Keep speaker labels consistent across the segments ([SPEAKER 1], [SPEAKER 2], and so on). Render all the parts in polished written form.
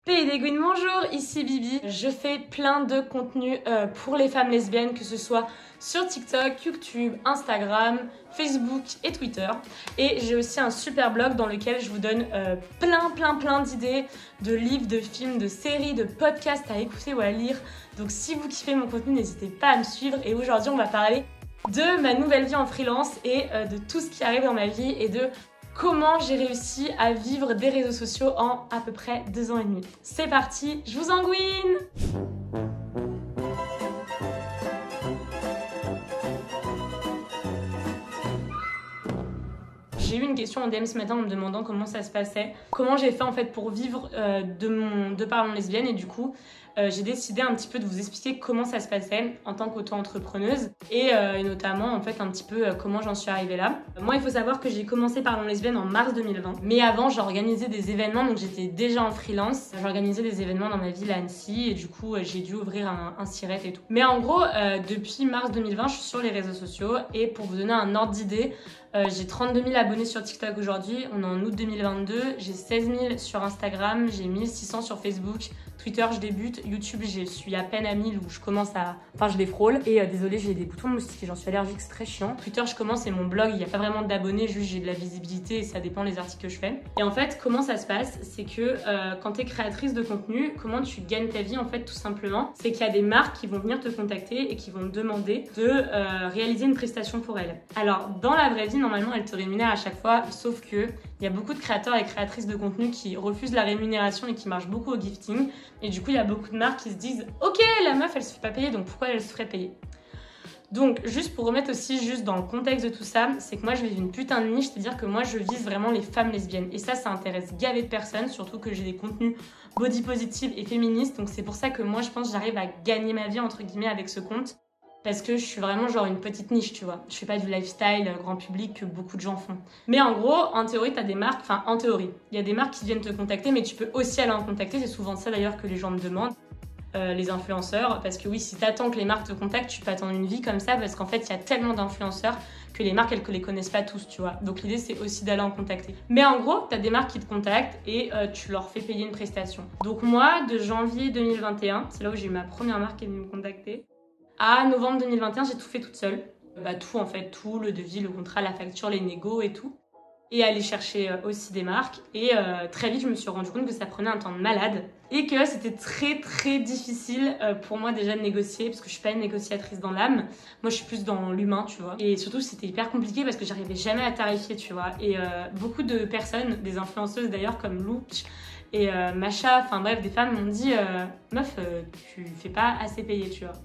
[SPEAKER 1] Hey Gwyn, bonjour, ici Bibi. Je fais plein de contenus pour les femmes lesbiennes, que ce soit sur TikTok, YouTube, Instagram, Facebook et Twitter. Et j'ai aussi un super blog dans lequel je vous donne plein d'idées de livres, de films, de séries, de podcasts à écouter ou à lire. Donc si vous kiffez mon contenu, n'hésitez pas à me suivre. Et aujourd'hui, on va parler de ma nouvelle vie en freelance et de tout ce qui arrive dans ma vie et de comment j'ai réussi à vivre des réseaux sociaux en à peu près 2 ans et demi. C'est parti, je vous engouine! J'ai eu une question en DM ce matin en me demandant comment ça se passait, comment j'ai fait en fait pour vivre de par mon lesbienne, et du coup j'ai décidé un petit peu de vous expliquer comment ça se passait en tant qu'auto-entrepreneuse et notamment en fait un petit peu comment j'en suis arrivée là. Moi, il faut savoir que j'ai commencé par mon lesbienne en mars 2020, mais avant j'organisais des événements, donc j'étais déjà en freelance. J'organisais des événements dans ma ville à Annecy et du coup j'ai dû ouvrir un sirette et tout. Mais en gros depuis mars 2020 je suis sur les réseaux sociaux et pour vous donner un ordre d'idée, j'ai 32 000 abonnés sur TikTok aujourd'hui, on est en août 2022, j'ai 16 000 sur Instagram, j'ai 1600 sur Facebook, Twitter je débute, YouTube je suis à peine à 1000 où je commence à... Enfin je les frôle et désolée j'ai des boutons de moustique et j'en suis allergique, c'est très chiant. Twitter je commence et mon blog il n'y a pas vraiment d'abonnés, juste j'ai de la visibilité et ça dépend des articles que je fais. Et en fait comment ça se passe, c'est que quand tu es créatrice de contenu, comment tu gagnes ta vie en fait tout simplement, c'est qu'il y a des marques qui vont venir te contacter et qui vont te demander de réaliser une prestation pour elles. Alors dans la vraie vie normalement elles te rémunèrent à chaque fois, sauf que il y a beaucoup de créateurs et créatrices de contenu qui refusent la rémunération et qui marchent beaucoup au gifting. Et du coup, il y a beaucoup de marques qui se disent « Ok, la meuf, elle se fait pas payer, donc pourquoi elle se ferait payer ?» Donc, juste pour remettre aussi juste dans le contexte de tout ça, c'est que moi, je vis une putain de niche, c'est-à-dire que moi, je vise vraiment les femmes lesbiennes. Et ça intéresse gavé de personnes, surtout que j'ai des contenus body positive et féministes. Donc, c'est pour ça que moi, je pense que j'arrive à gagner ma vie, entre guillemets, avec ce compte. Parce que je suis vraiment genre une petite niche, tu vois. Je fais pas du lifestyle grand public que beaucoup de gens font. Mais en gros, en théorie, t'as des marques, enfin en théorie, il y a des marques qui viennent te contacter, mais tu peux aussi aller en contacter. C'est souvent ça d'ailleurs que les gens me demandent, les influenceurs. Parce que oui, si t'attends que les marques te contactent, tu peux attendre une vie comme ça, parce qu'en fait, il y a tellement d'influenceurs que les marques, elles les connaissent pas tous, tu vois. Donc l'idée, c'est aussi d'aller en contacter. Mais en gros, t'as des marques qui te contactent et tu leur fais payer une prestation. Donc moi, de janvier 2021, c'est là où j'ai eu ma première marque qui est venue me contacter, à novembre 2021, j'ai tout fait toute seule. Tout en fait, tout, le devis, le contrat, la facture, les négos et tout. Et aller chercher aussi des marques. Et très vite, je me suis rendu compte que ça prenait un temps de malade. Et que c'était très difficile pour moi déjà de négocier, parce que je suis pas une négociatrice dans l'âme. Moi, je suis plus dans l'humain, tu vois. Et surtout, c'était hyper compliqué parce que j'arrivais jamais à tarifier, tu vois. Et beaucoup de personnes, des influenceuses d'ailleurs, comme Look et Macha, enfin bref, des femmes m'ont dit meuf, tu fais pas assez payer, tu vois.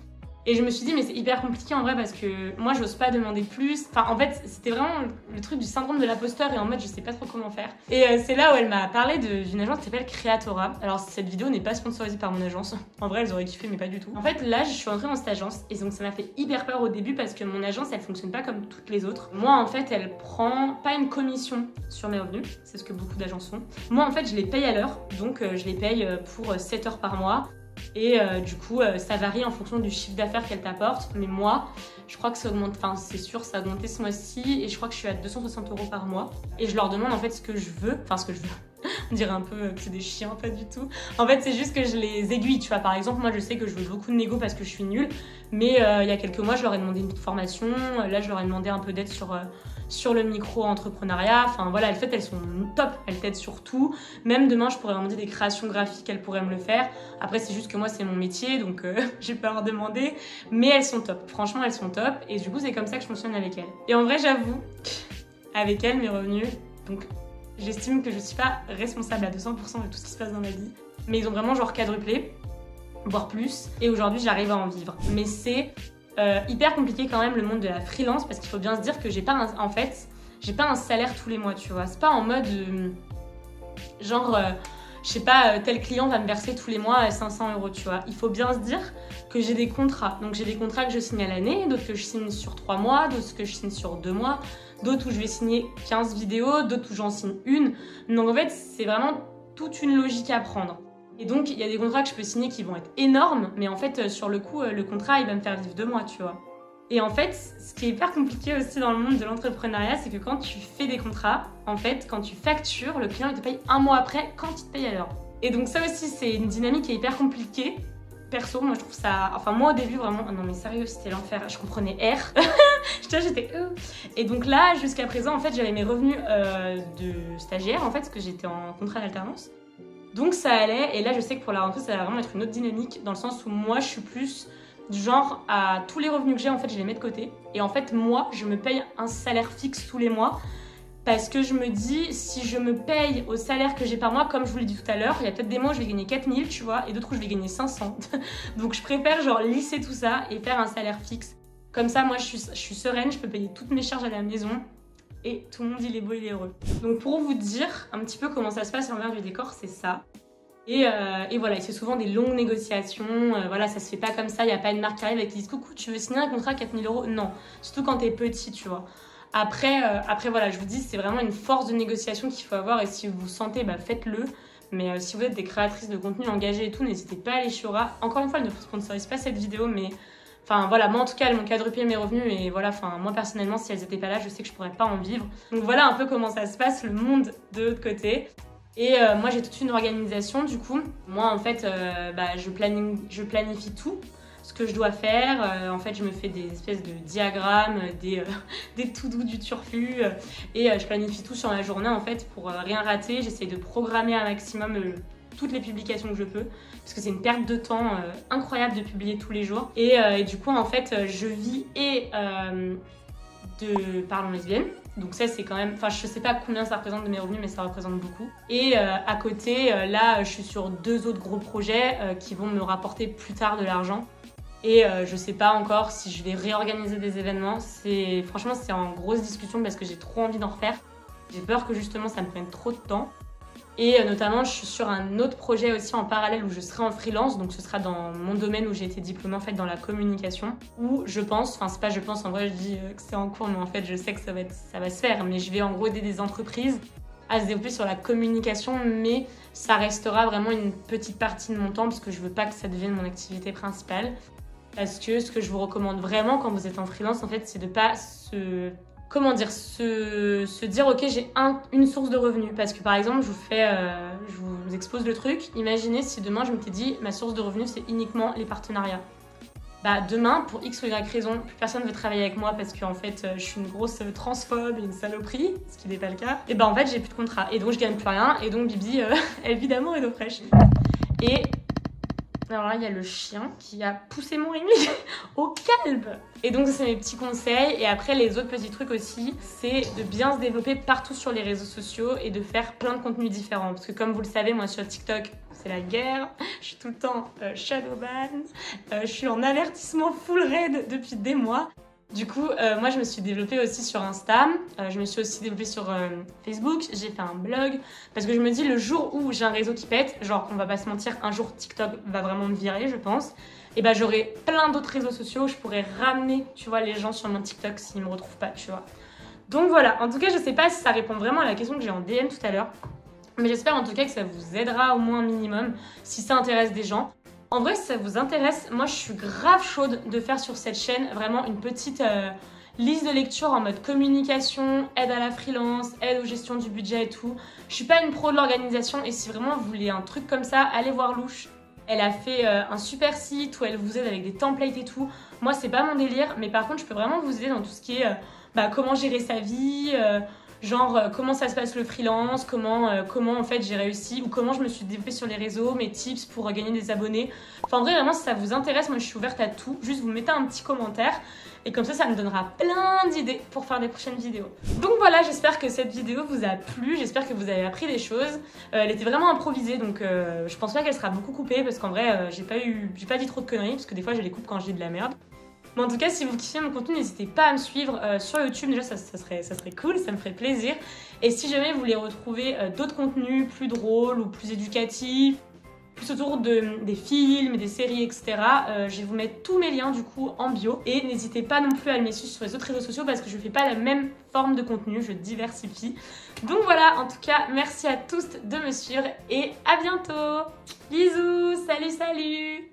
[SPEAKER 1] Et je me suis dit, mais c'est hyper compliqué en vrai parce que moi, j'ose pas demander plus. Enfin, en fait, c'était vraiment le truc du syndrome de l'imposteur et en mode, je sais pas trop comment faire. Et c'est là où elle m'a parlé d'une agence qui s'appelle Creatora. Alors, cette vidéo n'est pas sponsorisée par mon agence. En vrai, elles auraient kiffé, mais pas du tout. En fait, là, je suis entrée dans cette agence et donc ça m'a fait hyper peur au début parce que mon agence, elle fonctionne pas comme toutes les autres. Moi, en fait, elle prend pas une commission sur mes revenus. C'est ce que beaucoup d'agences font. Moi, en fait, je les paye à l'heure. Donc, je les paye pour 7 heures par mois. Et du coup, ça varie en fonction du chiffre d'affaires qu'elle t'apporte. Mais moi, je crois que ça augmente, enfin c'est sûr, ça a augmenté ce mois-ci. Et je crois que je suis à 260 € par mois. Et je leur demande en fait ce que je veux. Enfin, ce que je veux. On dirait un peu que c'est des chiens, pas du tout. En fait, c'est juste que je les aiguille, tu vois. Par exemple, moi, je sais que je veux beaucoup de négo parce que je suis nulle. Mais il y a quelques mois, je leur ai demandé une petite formation. Là, je leur ai demandé un peu d'aide sur le micro-entrepreneuriat. Enfin voilà, en fait, elles sont top, elles t'aident sur tout. Même demain, je pourrais leur demander des créations graphiques, elles pourraient me le faire. Après, c'est juste que moi, c'est mon métier, donc j'ai pas à leur demander. Mais elles sont top, franchement, elles sont top. Et du coup, c'est comme ça que je fonctionne avec elles. Et en vrai, j'avoue, avec elles, mes revenus, donc j'estime que je suis pas responsable à 200% de tout ce qui se passe dans ma vie. Mais ils ont vraiment genre quadruplé, voire plus. Et aujourd'hui, j'arrive à en vivre. Mais c'est hyper compliqué quand même le monde de la freelance parce qu'il faut bien se dire que j'ai pas un salaire tous les mois, tu vois. C'est pas en mode je sais pas, tel client va me verser tous les mois 500 €, tu vois. Il faut bien se dire que j'ai des contrats. Donc j'ai des contrats que je signe à l'année, d'autres que je signe sur 3 mois, d'autres que je signe sur 2 mois, d'autres où je vais signer 15 vidéos, d'autres où j'en signe une. Donc en fait, c'est vraiment toute une logique à prendre. Et donc, il y a des contrats que je peux signer qui vont être énormes, mais en fait, sur le coup, le contrat, il va me faire vivre 2 mois, tu vois. Et en fait, ce qui est hyper compliqué aussi dans le monde de l'entrepreneuriat, c'est que quand tu fais des contrats, en fait, quand tu factures, le client, il te paye 1 mois après quand il te paye à l'heure. Et donc ça aussi, c'est une dynamique qui est hyper compliquée. Perso, moi je trouve ça... Enfin moi au début vraiment... Oh non mais sérieux, c'était l'enfer. Je comprenais R. J'étais Et donc là, jusqu'à présent, en fait, j'avais mes revenus de stagiaire, en fait, parce que j'étais en contrat d'alternance. Donc ça allait. Et là, je sais que pour la rentrée, ça va vraiment être une autre dynamique, dans le sens où moi, je suis plus du genre à tous les revenus que j'ai, en fait, je les mets de côté. Et en fait, moi, je me paye un salaire fixe tous les mois. Parce que je me dis, si je me paye au salaire que j'ai par mois, comme je vous l'ai dit tout à l'heure, il y a peut-être des mois où je vais gagner 4000, tu vois, et d'autres où je vais gagner 500. Donc je préfère genre lisser tout ça et faire un salaire fixe. Comme ça, moi, je suis sereine, je peux payer toutes mes charges à la maison. Et tout le monde, il est beau, il est heureux. Donc pour vous dire un petit peu comment ça se passe à l'envers du décor, c'est ça. Et voilà, c'est souvent des longues négociations, voilà, ça se fait pas comme ça, il n'y a pas une marque qui arrive et qui dit « Coucou, tu veux signer un contrat à 4000 €? Non, surtout quand t'es petit, tu vois. Après, voilà, je vous dis, c'est vraiment une force de négociation qu'il faut avoir et si vous sentez, bah, faites-le. Mais si vous êtes des créatrices de contenu engagées et tout, n'hésitez pas à aller chez Aura. Encore une fois, elle ne sponsorise pas cette vidéo, mais enfin voilà, moi en tout cas, elles m'ont quadruplé mes revenus et voilà, enfin moi personnellement, si elles n'étaient pas là, je sais que je pourrais pas en vivre. Donc voilà un peu comment ça se passe, le monde de l'autre côté. Et moi, j'ai toute une organisation du coup. Moi, en fait, bah, je planifie tout. Ce que je dois faire, en fait je me fais des espèces de diagrammes, des to-do du turfu et je planifie tout sur la journée en fait pour rien rater. J'essaie de programmer un maximum toutes les publications que je peux parce que c'est une perte de temps incroyable de publier tous les jours et du coup en fait je vis de Parlons Lesbienne. Donc ça c'est quand même, enfin je sais pas combien ça représente de mes revenus mais ça représente beaucoup. Et à côté là je suis sur 2 autres gros projets qui vont me rapporter plus tard de l'argent. Et je sais pas encore si je vais réorganiser des événements. Franchement, c'est en grosse discussion parce que j'ai trop envie d'en refaire. J'ai peur que justement ça me prenne trop de temps. Et notamment, je suis sur un autre projet aussi en parallèle où je serai en freelance. Donc ce sera dans mon domaine où j'ai été diplômée en fait dans la communication. Où je pense, enfin c'est pas je pense, en vrai je dis que c'est en cours, mais en fait je sais que ça va se faire. Mais je vais en gros aider des entreprises à se développer sur la communication, mais ça restera vraiment une petite partie de mon temps parce que je veux pas que ça devienne mon activité principale. Parce que ce que je vous recommande vraiment quand vous êtes en freelance, en fait, c'est de pas se dire ok, j'ai une source de revenus. Parce que par exemple, je vous expose le truc. Imaginez si demain je m'étais dit ma source de revenus c'est uniquement les partenariats. Bah demain, pour X ou Y raison, plus personne veut travailler avec moi parce qu'en fait je suis une grosse transphobe et une saloperie, ce qui n'est pas le cas. Et bah en fait j'ai plus de contrat et donc je gagne plus rien et donc Bibi elle vit d'amour et d'eau fraîche. Et alors là, il y a le chien qui a poussé mon ring au calme. Et donc, ça, c'est mes petits conseils. Et après, les autres petits trucs aussi, c'est de bien se développer partout sur les réseaux sociaux et de faire plein de contenus différents. Parce que comme vous le savez, moi, sur TikTok, c'est la guerre. Je suis tout le temps shadowban. Je suis en avertissement full raid depuis des mois. Du coup, moi, je me suis développée aussi sur Insta. Je me suis aussi développée sur Facebook. J'ai fait un blog. Parce que je me dis, le jour où j'ai un réseau qui pète, genre, on va pas se mentir, un jour TikTok va vraiment me virer, je pense. Et bah, j'aurai plein d'autres réseaux sociaux où je pourrais ramener, tu vois, les gens sur mon TikTok s'ils me retrouvent pas, tu vois. Donc voilà. En tout cas, je sais pas si ça répond vraiment à la question que j'ai en DM tout à l'heure. Mais j'espère en tout cas que ça vous aidera au moins un minimum si ça intéresse des gens. En vrai, si ça vous intéresse, moi je suis grave chaude de faire sur cette chaîne vraiment une petite liste de lecture en mode communication, aide à la freelance, aide aux gestions du budget et tout. Je suis pas une pro de l'organisation et si vraiment vous voulez un truc comme ça, allez voir Louche. Elle a fait un super site où elle vous aide avec des templates et tout. Moi, c'est pas mon délire, mais par contre, je peux vraiment vous aider dans tout ce qui est comment gérer sa vie, comment ça se passe le freelance, comment en fait j'ai réussi ou comment je me suis développée sur les réseaux, mes tips pour gagner des abonnés. Enfin en vrai vraiment si ça vous intéresse, moi je suis ouverte à tout, juste vous mettez un petit commentaire et comme ça me donnera plein d'idées pour faire des prochaines vidéos. Donc voilà, j'espère que cette vidéo vous a plu, j'espère que vous avez appris des choses. Elle était vraiment improvisée donc je pense pas qu'elle sera beaucoup coupée parce qu'en vrai j'ai pas dit trop de conneries parce que des fois je les coupe quand je dis de la merde. Mais en tout cas, si vous kiffez mon contenu, n'hésitez pas à me suivre sur YouTube. Déjà, ça serait cool, ça me ferait plaisir. Et si jamais vous voulez retrouver d'autres contenus plus drôles ou plus éducatifs, plus autour des films, des séries, etc., je vais vous mettre tous mes liens du coup en bio. Et n'hésitez pas non plus à me suivre sur les autres réseaux sociaux parce que je ne fais pas la même forme de contenu, je diversifie. Donc voilà, en tout cas, merci à tous de me suivre et à bientôt. Bisous, salut, salut.